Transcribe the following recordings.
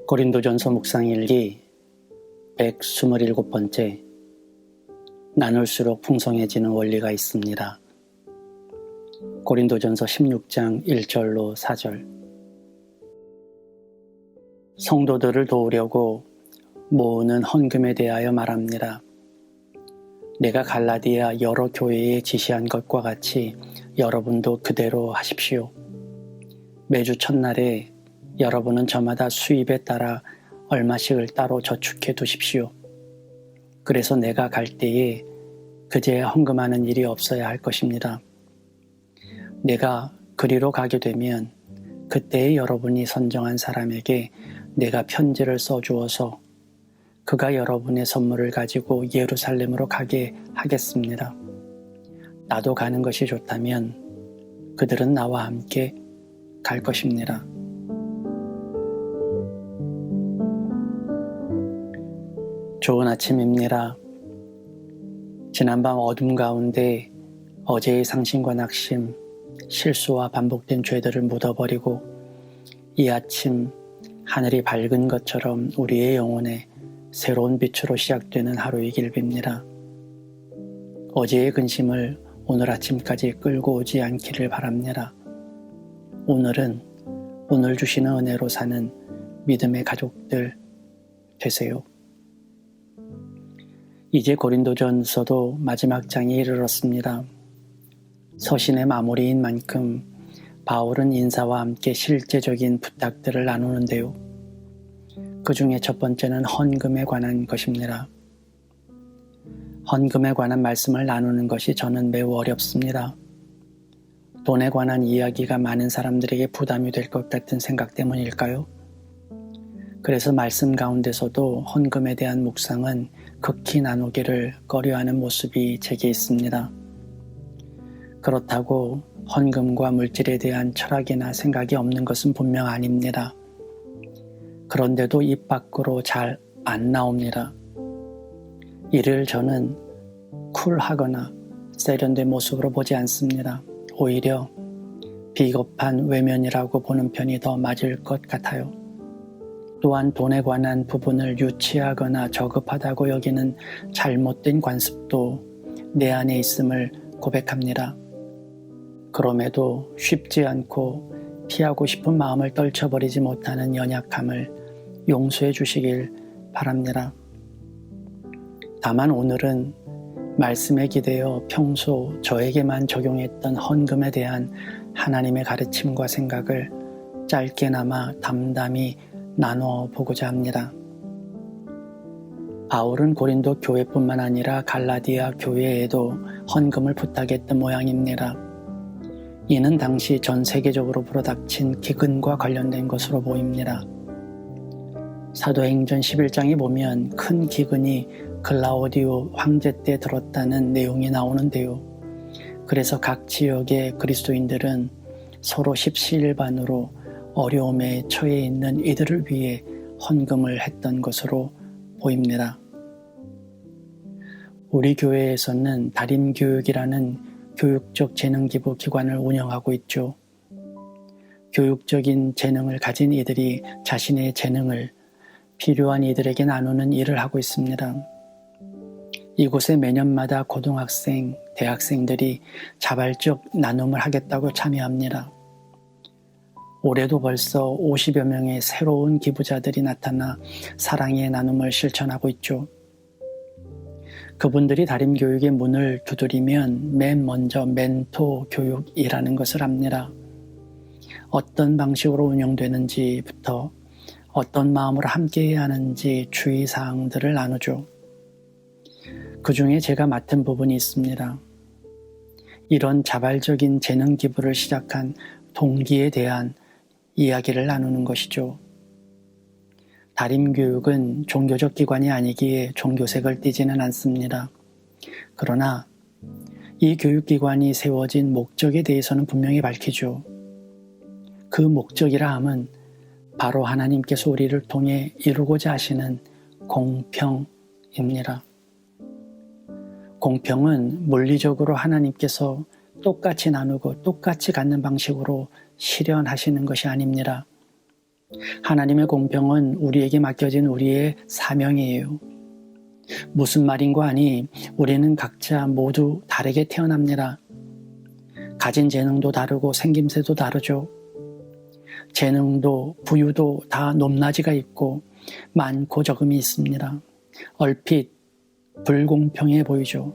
고린도전서 묵상일기 127번째. 나눌수록 풍성해지는 원리가 있습니다. 고린도전서 16장 1절로 4절. 성도들을 도우려고 모으는 헌금에 대하여 말합니다. 내가 갈라디아 여러 교회에 지시한 것과 같이 여러분도 그대로 하십시오. 매주 첫날에 여러분은 저마다 수입에 따라 얼마씩을 따로 저축해 두십시오. 그래서 내가 갈 때에 그제야 헌금하는 일이 없어야 할 것입니다. 내가 그리로 가게 되면 그때에 여러분이 선정한 사람에게 내가 편지를 써주어서 그가 여러분의 선물을 가지고 예루살렘으로 가게 하겠습니다. 나도 가는 것이 좋다면 그들은 나와 함께 갈 것입니다. 좋은 아침입니다. 지난밤 어둠 가운데 어제의 상심과 낙심, 실수와 반복된 죄들을 묻어버리고 이 아침 하늘이 밝은 것처럼 우리의 영혼에 새로운 빛으로 시작되는 하루이길 빕니다. 어제의 근심을 오늘 아침까지 끌고 오지 않기를 바랍니다. 오늘은 오늘 주시는 은혜로 사는 믿음의 가족들 되세요. 이제 고린도전서도 마지막 장에 이르렀습니다. 서신의 마무리인 만큼 바울은 인사와 함께 실제적인 부탁들을 나누는데요. 그 중에 첫 번째는 헌금에 관한 것입니다. 헌금에 관한 말씀을 나누는 것이 저는 매우 어렵습니다. 돈에 관한 이야기가 많은 사람들에게 부담이 될 것 같은 생각 때문일까요? 그래서 말씀 가운데서도 헌금에 대한 묵상은 극히 나누기를 꺼려하는 모습이 제게 있습니다. 그렇다고 헌금과 물질에 대한 철학이나 생각이 없는 것은 분명 아닙니다. 그런데도 입 밖으로 잘 안 나옵니다. 이를 저는 쿨하거나 세련된 모습으로 보지 않습니다. 오히려 비겁한 외면이라고 보는 편이 더 맞을 것 같아요. 또한 돈에 관한 부분을 유치하거나 저급하다고 여기는 잘못된 관습도 내 안에 있음을 고백합니다. 그럼에도 쉽지 않고 피하고 싶은 마음을 떨쳐버리지 못하는 연약함을 용서해 주시길 바랍니다. 다만 오늘은 말씀에 기대어 평소 저에게만 적용했던 헌금에 대한 하나님의 가르침과 생각을 짧게나마 담담히 나눠보고자 합니다. 바울은 고린도 교회뿐만 아니라 갈라디아 교회에도 헌금을 부탁했던 모양입니다. 이는 당시 전 세계적으로 불어닥친 기근과 관련된 것으로 보입니다. 사도행전 11장에 보면 큰 기근이 글라우디오 황제 때 들었다는 내용이 나오는데요. 그래서 각 지역의 그리스도인들은 서로 십시일반으로 어려움에 처해 있는 이들을 위해 헌금을 했던 것으로 보입니다. 우리 교회에서는 다림교육이라는 교육적 재능기부 기관을 운영하고 있죠. 교육적인 재능을 가진 이들이 자신의 재능을 필요한 이들에게 나누는 일을 하고 있습니다. 이곳에 매년마다 고등학생, 대학생들이 자발적 나눔을 하겠다고 참여합니다. 올해도 벌써 50여 명의 새로운 기부자들이 나타나 사랑의 나눔을 실천하고 있죠. 그분들이 다림교육의 문을 두드리면 맨 먼저 멘토 교육이라는 것을 합니다. 어떤 방식으로 운영되는지부터 어떤 마음으로 함께해야 하는지 주의사항들을 나누죠. 그 중에 제가 맡은 부분이 있습니다. 이런 자발적인 재능 기부를 시작한 동기에 대한 이야기를 나누는 것이죠. 다림교육은 종교적 기관이 아니기에 종교색을 띠지는 않습니다. 그러나 이 교육기관이 세워진 목적에 대해서는 분명히 밝히죠. 그 목적이라 함은 바로 하나님께서 우리를 통해 이루고자 하시는 공평입니다. 공평은 물리적으로 하나님께서 똑같이 나누고 똑같이 갖는 방식으로 실현하시는 것이 아닙니다. 하나님의 공평은 우리에게 맡겨진 우리의 사명이에요. 무슨 말인가 하니 우리는 각자 모두 다르게 태어납니다. 가진 재능도 다르고 생김새도 다르죠. 재능도 부유도 다 높낮이가 있고 많고 적음이 있습니다. 얼핏 불공평해 보이죠.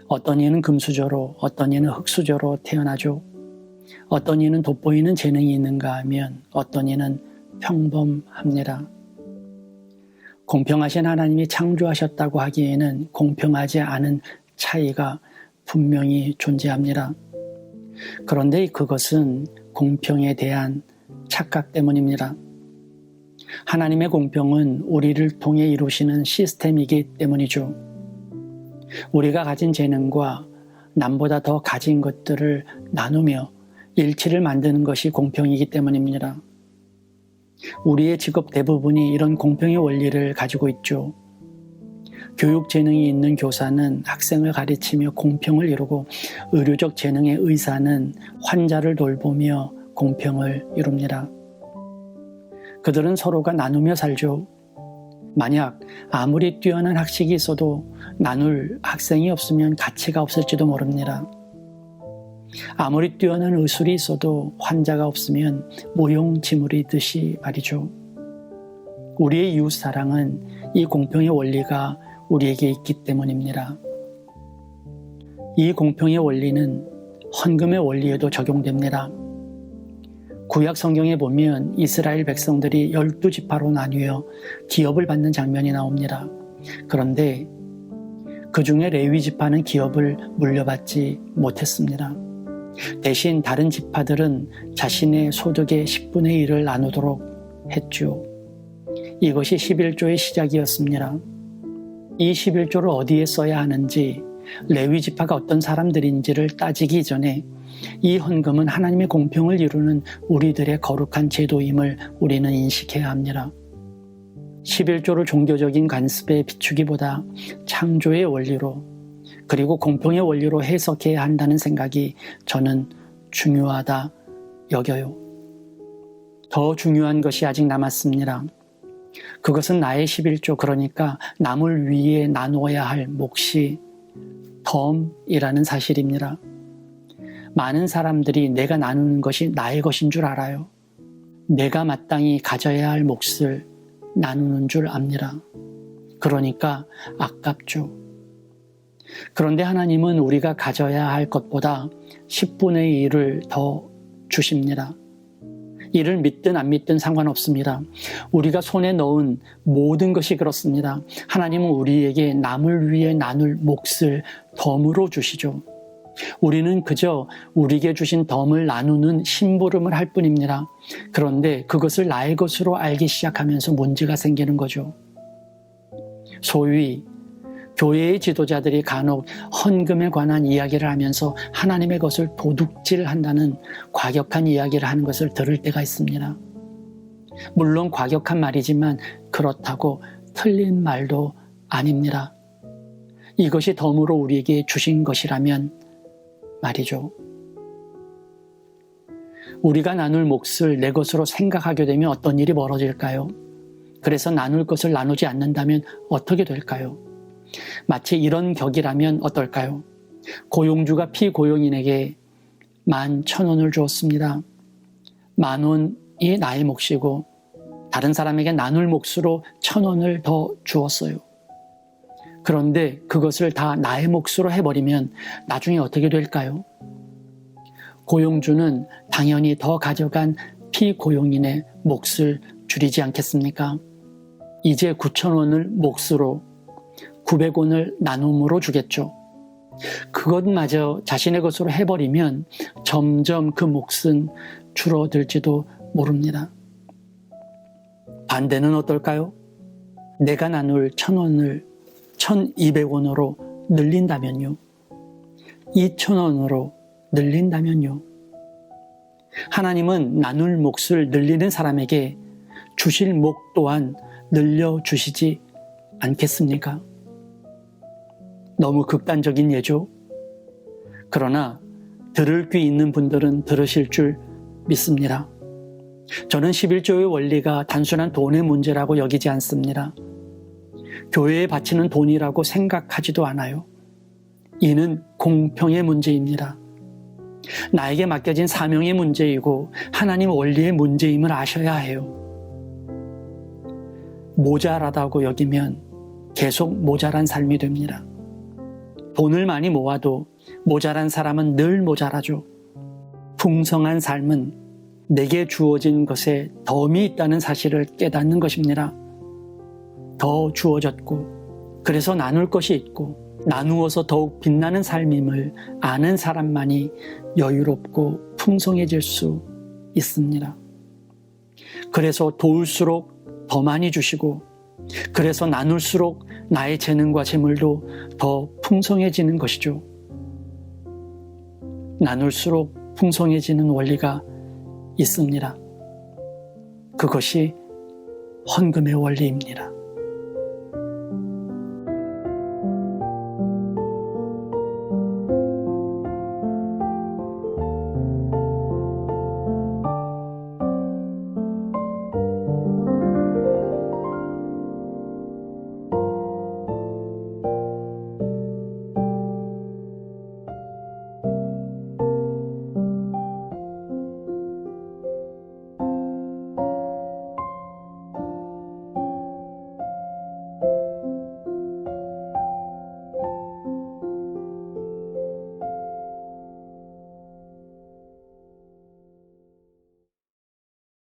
어떤 이는 금수저로, 어떤 이는 흙수저로 태어나죠. 어떤 이는 돋보이는 재능이 있는가 하면 어떤 이는 평범합니다. 공평하신 하나님이 창조하셨다고 하기에는 공평하지 않은 차이가 분명히 존재합니다. 그런데 그것은 공평에 대한 착각 때문입니다. 하나님의 공평은 우리를 통해 이루시는 시스템이기 때문이죠. 우리가 가진 재능과 남보다 더 가진 것들을 나누며 일치를 만드는 것이 공평이기 때문입니다. 우리의 직업 대부분이 이런 공평의 원리를 가지고 있죠. 교육 재능이 있는 교사는 학생을 가르치며 공평을 이루고 의료적 재능의 의사는 환자를 돌보며 공평을 이룹니다. 그들은 서로가 나누며 살죠. 만약 아무리 뛰어난 학식이 있어도 나눌 학생이 없으면 가치가 없을지도 모릅니다. 아무리 뛰어난 의술이 있어도 환자가 없으면 무용지물이듯이 말이죠. 우리의 이웃사랑은 이 공평의 원리가 우리에게 있기 때문입니다. 이 공평의 원리는 헌금의 원리에도 적용됩니다. 구약 성경에 보면 이스라엘 백성들이 12지파로 나뉘어 기업을 받는 장면이 나옵니다. 그런데 그 중에 레위 지파는 기업을 물려받지 못했습니다. 대신 다른 지파들은 자신의 소득의 10분의 1을 나누도록 했죠. 이것이 11조의 시작이었습니다. 이 11조를 어디에 써야 하는지, 레위 지파가 어떤 사람들인지를 따지기 전에 이 헌금은 하나님의 공평을 이루는 우리들의 거룩한 제도임을 우리는 인식해야 합니다. 11조를 종교적인 관습에 비추기보다 창조의 원리로 그리고 공평의 원리로 해석해야 한다는 생각이 저는 중요하다 여겨요. 더 중요한 것이 아직 남았습니다. 그것은 나의 11조, 그러니까 남을 위해 나누어야 할 몫이 덤이라는 사실입니다. 많은 사람들이 내가 나누는 것이 나의 것인 줄 알아요. 내가 마땅히 가져야 할 몫을 나누는 줄 압니다. 그러니까 아깝죠. 그런데 하나님은 우리가 가져야 할 것보다 10분의 1을 더 주십니다. 이를 믿든 안 믿든 상관없습니다. 우리가 손에 넣은 모든 것이 그렇습니다. 하나님은 우리에게 남을 위해 나눌 몫을 덤으로 주시죠. 우리는 그저 우리에게 주신 덤을 나누는 심부름을 할 뿐입니다. 그런데 그것을 나의 것으로 알기 시작하면서 문제가 생기는 거죠. 소위 교회의 지도자들이 간혹 헌금에 관한 이야기를 하면서 하나님의 것을 도둑질한다는 과격한 이야기를 하는 것을 들을 때가 있습니다. 물론 과격한 말이지만 그렇다고 틀린 말도 아닙니다. 이것이 덤으로 우리에게 주신 것이라면 말이죠. 우리가 나눌 몫을 내 것으로 생각하게 되면 어떤 일이 벌어질까요? 그래서 나눌 것을 나누지 않는다면 어떻게 될까요? 마치 이런 격이라면 어떨까요? 고용주가 피고용인에게 11,000원을 주었습니다. 10,000원이 나의 몫이고 다른 사람에게 나눌 몫으로 1,000원을 더 주었어요. 그런데 그것을 다 나의 몫으로 해버리면 나중에 어떻게 될까요? 고용주는 당연히 더 가져간 피고용인의 몫을 줄이지 않겠습니까? 이제 9,000원을 몫으로 900원을 나눔으로 주겠죠. 그것마저 자신의 것으로 해버리면 점점 그 몫은 줄어들지도 모릅니다. 반대는 어떨까요? 내가 나눌 1,000원을 1,200원으로 늘린다면요. 2,000원으로 늘린다면요. 하나님은 나눌 몫을 늘리는 사람에게 주실 목 또한 늘려주시지 않겠습니까? 너무 극단적인 예죠. 그러나 들을 귀 있는 분들은 들으실 줄 믿습니다. 저는 11조의 원리가 단순한 돈의 문제라고 여기지 않습니다. 교회에 바치는 돈이라고 생각하지도 않아요. 이는 공평의 문제입니다. 나에게 맡겨진 사명의 문제이고 하나님 원리의 문제임을 아셔야 해요. 모자라다고 여기면 계속 모자란 삶이 됩니다. 돈을 많이 모아도 모자란 사람은 늘 모자라죠. 풍성한 삶은 내게 주어진 것에 덤이 있다는 사실을 깨닫는 것입니다. 더 주어졌고 그래서 나눌 것이 있고 나누어서 더욱 빛나는 삶임을 아는 사람만이 여유롭고 풍성해질 수 있습니다. 그래서 도울수록 더 많이 주시고 그래서 나눌수록 나의 재능과 재물도 더 풍성해지는 것이죠. 나눌수록 풍성해지는 원리가 있습니다. 그것이 헌금의 원리입니다.